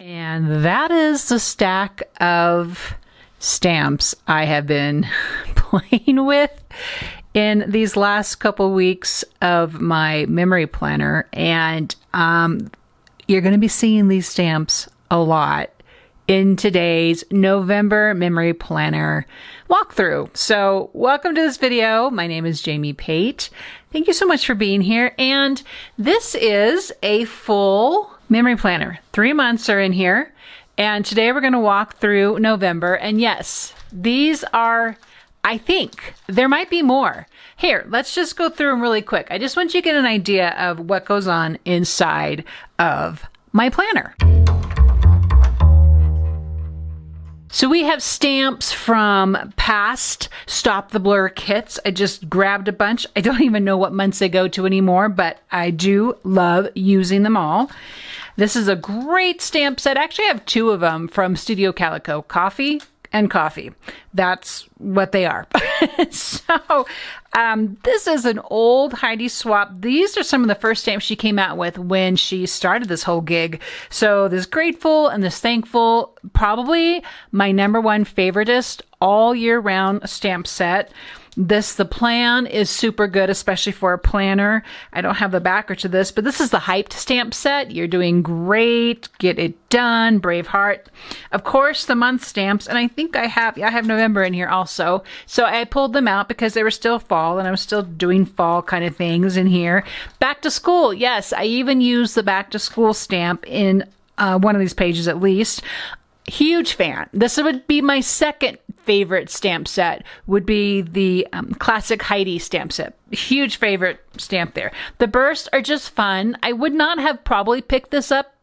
And that is the stack of stamps I have been playing with in these last couple weeks of my memory planner. And you're going to be seeing these stamps a lot in today's November memory planner walkthrough. So welcome to this video. My name is Jamie Pate. Thank you so much for being here. And this is a full memory planner. 3 months are in here. And today we're going to walk through November. And yes, these are, I think, there might be more. Here, let's just go through them really quick. I just want you to get an idea of what goes on inside of my planner. So we have stamps from past Stop the Blur kits. I just grabbed a bunch. I don't even know what months they go to anymore, but I do love using them all. This is a great stamp set. I actually have two of them from Studio Calico, coffee and coffee. That's what they are. So this is an old Heidi swap. These are some of the first stamps she came out with when she started this whole gig. So this Grateful and this Thankful, probably my #1 favoritist all year round stamp set. This, The Plan, is super good, especially for a planner. I don't have the backer to this, but this is the Hyped stamp set. You're doing great. Get it done. Braveheart. Of course, the month stamps, and I think I have November in here also. So I pulled them out because they were still fall, and I was still doing fall kind of things in here. Back to school. Yes, I even used the back to school stamp in one of these pages at least. Huge fan. This would be my second favorite stamp set, would be the Classic Heidi stamp set. Huge favorite stamp there. The Burst are just fun. I would not have probably picked this up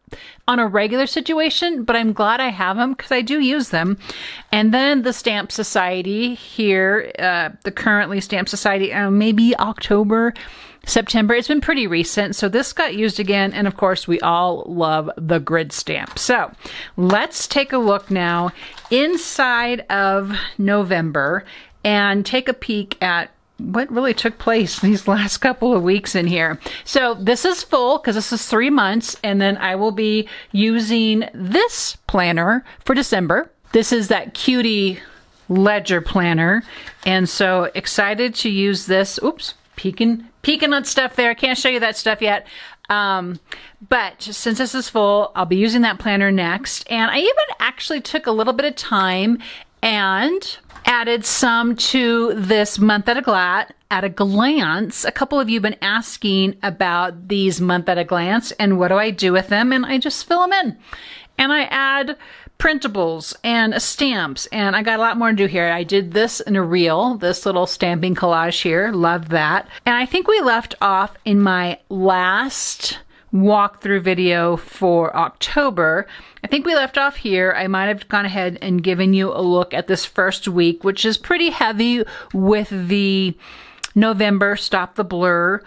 on a regular situation, but I'm glad I have them because I do use them. And then the Stamp Society here, the currently Stamp Society, maybe October, September. It's been pretty recent, so this got used again, and of course we all love the grid stamp. So let's take a look now inside of November and take a peek at what really took place these last couple of weeks in here. So this is full because this is 3 months, and then I will be using this planner for December. This is that cutie ledger planner, and so excited to use this. Oops, peeking on stuff there. I can't show you that stuff yet. But since this is full, I'll be using that planner next. And I even actually took a little bit of time and added some to this month at a glance. A couple of you have been asking about these month at a glance and what do I do with them, and I just fill them in. And I add printables and stamps, and I got a lot more to do here. I did this in a reel, this little stamping collage here. Love that. And I think we left off in my last walkthrough video for October. I think we left off here. I might have gone ahead and given you a look at this first week, which is pretty heavy with the November Stop the Blur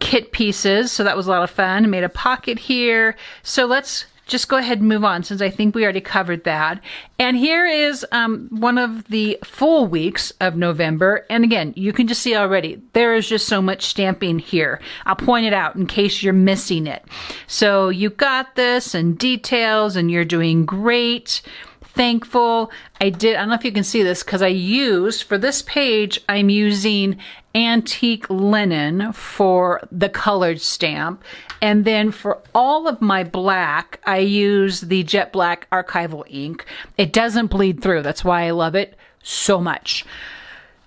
kit pieces. So that was a lot of fun. I made a pocket here. So let's just go ahead and move on since I think we already covered that. And here is one of the full weeks of November. And again, you can just see already, there is just so much stamping here. I'll point it out in case you're missing it. So you got this and details, and you're doing great. Thankful. I don't know if you can see this because I used, for this page, I'm using antique linen for the colored stamp. And then for all of my black, I use the jet black archival ink. It doesn't bleed through. That's why I love it so much.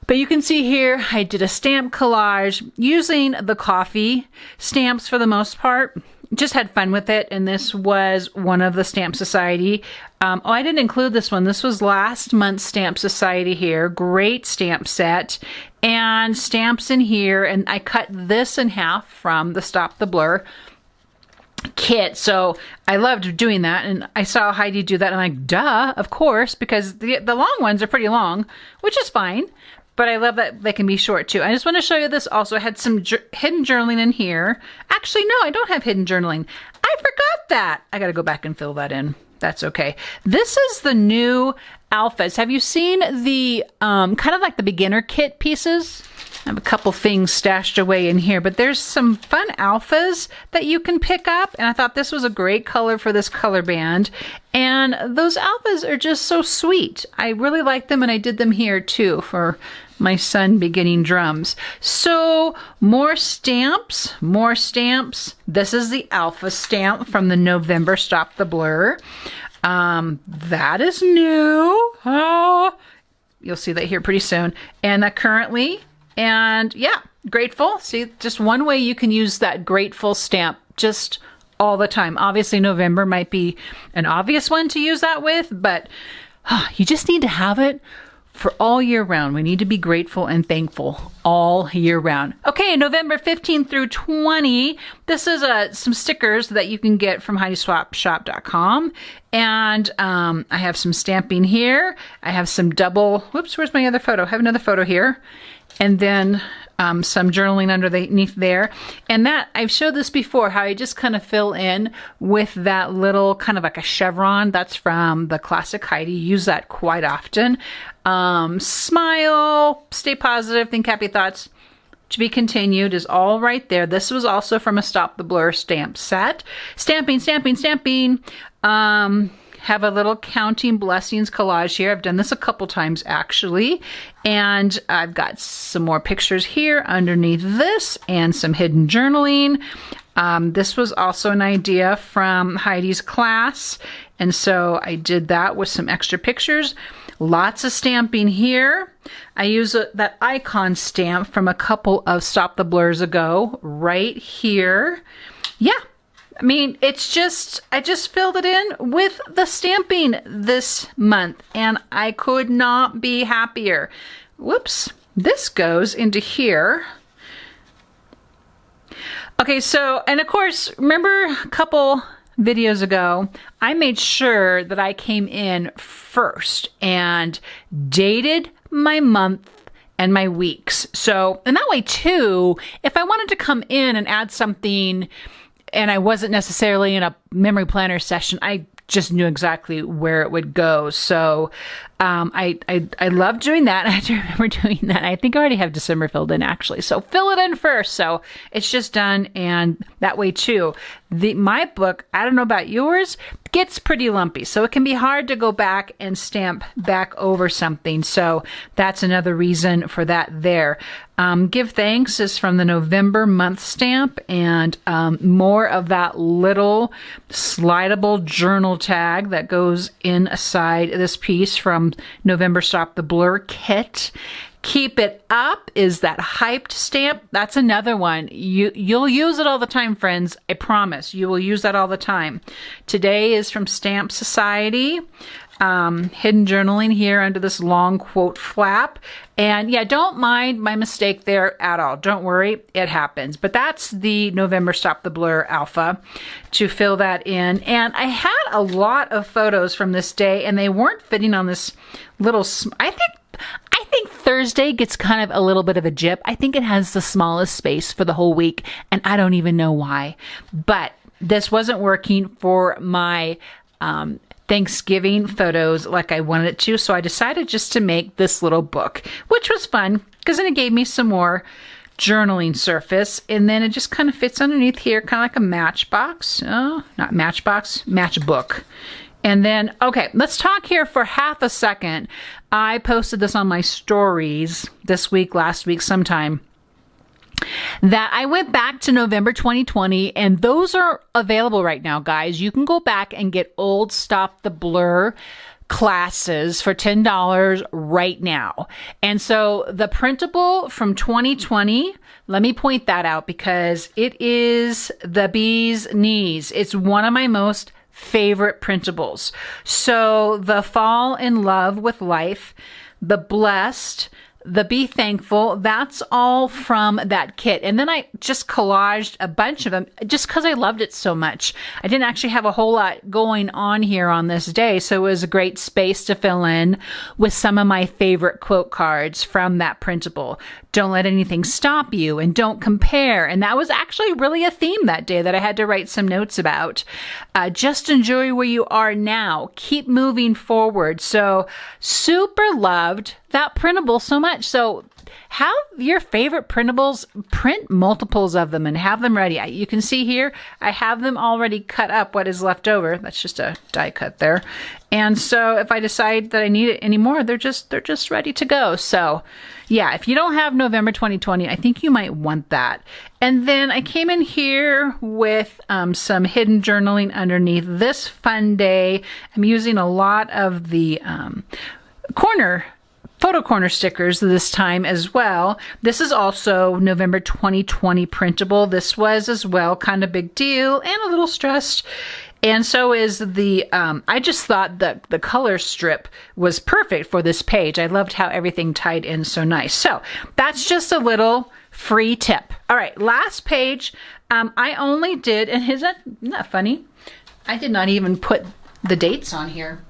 But you can see here, I did a stamp collage using the coffee stamps for the most part. Just had fun with it, and this was one of the Stamp Society. Oh, I didn't include this one. This was last month's Stamp Society here. Great stamp set. And stamps in here, and I cut this in half from the Stop the Blur kit. So I loved doing that, and I saw Heidi do that, and I'm like, duh, of course, because the long ones are pretty long, which is fine. But I love that they can be short too. I just want to show you this also. I had some hidden journaling in here. Actually, no, I don't have hidden journaling. I forgot that. I got to go back and fill that in. That's okay. This is the new alphas. Have you seen the kind of like the beginner kit pieces? I have a couple things stashed away in here, but there's some fun alphas that you can pick up, and I thought this was a great color for this color band. And those alphas are just so sweet. I really like them, and I did them here too for my son beginning drums. So more stamps, more stamps. This is the alpha stamp from the November Stop the Blur. That is new. Oh, you'll see that here pretty soon. And that currently, and yeah, Grateful. See, just one way you can use that Grateful stamp just all the time. Obviously, November might be an obvious one to use that with, but you just need to have it for all year round. We need to be grateful and thankful all year round. Okay, November 15th through 20, this is some stickers that you can get from HeidiSwapShop.com. And I have some stamping here. I have some double, whoops, where's my other photo? I have another photo here. And then some journaling underneath there. And that, I've showed this before, how I just kind of fill in with that little kind of like a chevron. That's from the Classic Heidi. Use that quite often. Smile, stay positive, think happy thoughts. To be continued is all right there. This was also from a Stop the Blur stamp set. Stamping, stamping, stamping. Have a little counting blessings collage here. I've done this a couple times actually. And I've got some more pictures here underneath this and some hidden journaling. This was also an idea from Heidi's class. And so I did that with some extra pictures. Lots of stamping here. I use that icon stamp from a couple of Stop the Blurs ago right here. Yeah. I mean, it's just, I just filled it in with the stamping this month, and I could not be happier. Whoops, this goes into here. Okay, so, and of course, remember a couple videos ago, I made sure that I came in first and dated my month and my weeks. So, and that way too, if I wanted to come in and add something and I wasn't necessarily in a memory planner session, I just knew exactly where it would go. So I love doing that. I do remember doing that. I think I already have December filled in actually. So fill it in first. So it's just done. And that way too, my book, I don't know about yours, gets pretty lumpy. So it can be hard to go back and stamp back over something. So that's another reason for that there. Give Thanks is from the November month stamp, and more of that little slidable journal tag that goes inside this piece from November Stop the Blur kit. Keep It Up is that hyped stamp. That's another one. You'll use it all the time, friends. I promise. You will use that all the time. Today is from Stamp Society. Hidden journaling here under this long quote flap. And yeah, don't mind my mistake there at all. Don't worry, it happens. But that's the November Stop the Blur alpha to fill that in. And I had a lot of photos from this day, and they weren't fitting on this little, I think Thursday gets kind of a little bit of a jip. I think it has the smallest space for the whole week, and I don't even know why. But this wasn't working for my Thanksgiving photos like I wanted it to, so I decided just to make this little book, which was fun because then it gave me some more journaling surface, and then it just kind of fits underneath here, kind of like a matchbox. Oh, not matchbox, matchbook. And then, okay, let's talk here for half a second. I posted this on my stories this week, last week, sometime, that I went back to November 2020, and those are available right now, guys. You can go back and get old Stop the Blur classes for $10 right now. And so the printable from 2020, let me point that out because it is the bee's knees. It's one of my most favorite printables. So the Fall in Love with Life, the Blessed, the Be Thankful, that's all from that kit. And then I just collaged a bunch of them just because I loved it so much. I didn't actually have a whole lot going on here on this day, so it was a great space to fill in with some of my favorite quote cards from that printable. Don't let anything stop you, and don't compare. And that was actually really a theme that day that I had to write some notes about. Just enjoy where you are now. Keep moving forward. So super loved that printable so much. So have your favorite printables, print multiples of them and have them ready. You can see here, I have them already cut up what is left over. That's just a die cut there. And so if I decide that I need it anymore, they're just ready to go. So yeah, if you don't have November 2020, I think you might want that. And then I came in here with some hidden journaling underneath this fun day. I'm using a lot of the photo corner stickers this time as well. This is also November 2020 printable. This was as well kind of big deal and a little stressed. And so is the, I just thought that the color strip was perfect for this page. I loved how everything tied in so nice. So that's just a little free tip. All right, last page. I only did, and isn't that funny? I did not even put the dates on here.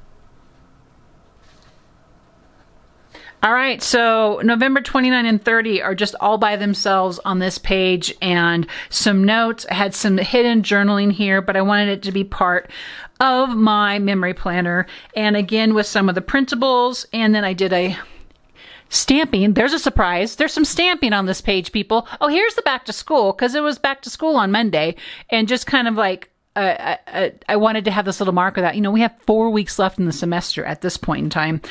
All right, so November 29 and 30 are just all by themselves on this page, and some notes. I had some hidden journaling here, but I wanted it to be part of my memory planner. And again, with some of the printables, and then I did a stamping. There's a surprise. There's some stamping on this page, people. Oh, here's the back to school, because it was back to school on Monday, and just kind of like, I wanted to have this little marker that, you know, we have 4 weeks left in the semester at this point in time.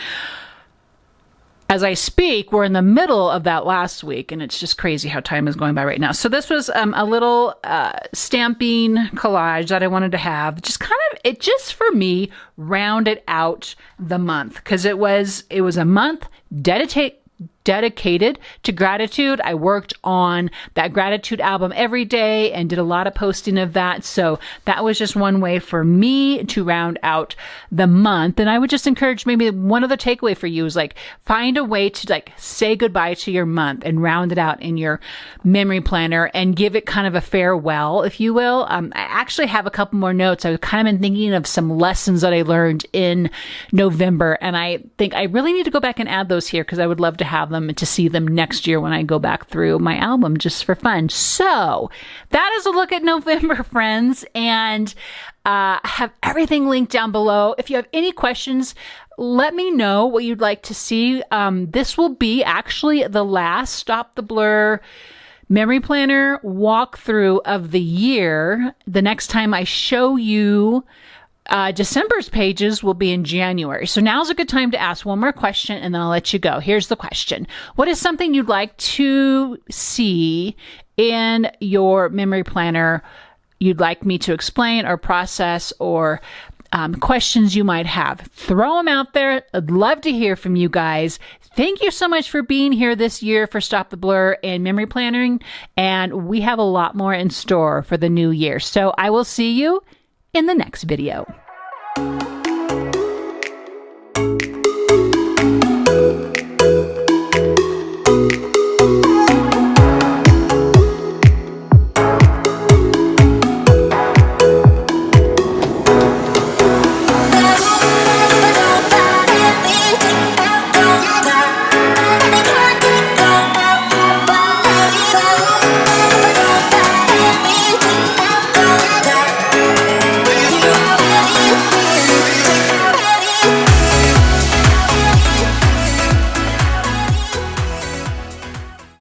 As I speak, we're in the middle of that last week, and it's just crazy how time is going by right now. So this was a little stamping collage that I wanted to have. Just kind of, it just for me rounded out the month, because it was a month dedicated to gratitude. I worked on that gratitude album every day and did a lot of posting of that. So that was just one way for me to round out the month. And I would just encourage, maybe one other takeaway for you is like, find a way to like say goodbye to your month and round it out in your memory planner and give it kind of a farewell, if you will. I actually have a couple more notes. I've kind of been thinking of some lessons that I learned in November, and I think I really need to go back and add those here, because I would love to have them and to see them next year when I go back through my album just for fun. So that is a look at November, friends, and I have everything linked down below. If you have any questions, let me know what you'd like to see. This will be actually the last Stop the Blur memory planner walkthrough of the year. The next time I show you December's pages will be in January. So now's a good time to ask one more question, and then I'll let you go. Here's the question. What is something you'd like to see in your memory planner you'd like me to explain or process, or questions you might have? Throw them out there. I'd love to hear from you guys. Thank you so much for being here this year for Stop the Blur and memory planning. And we have a lot more in store for the new year. So I will see you in the next video.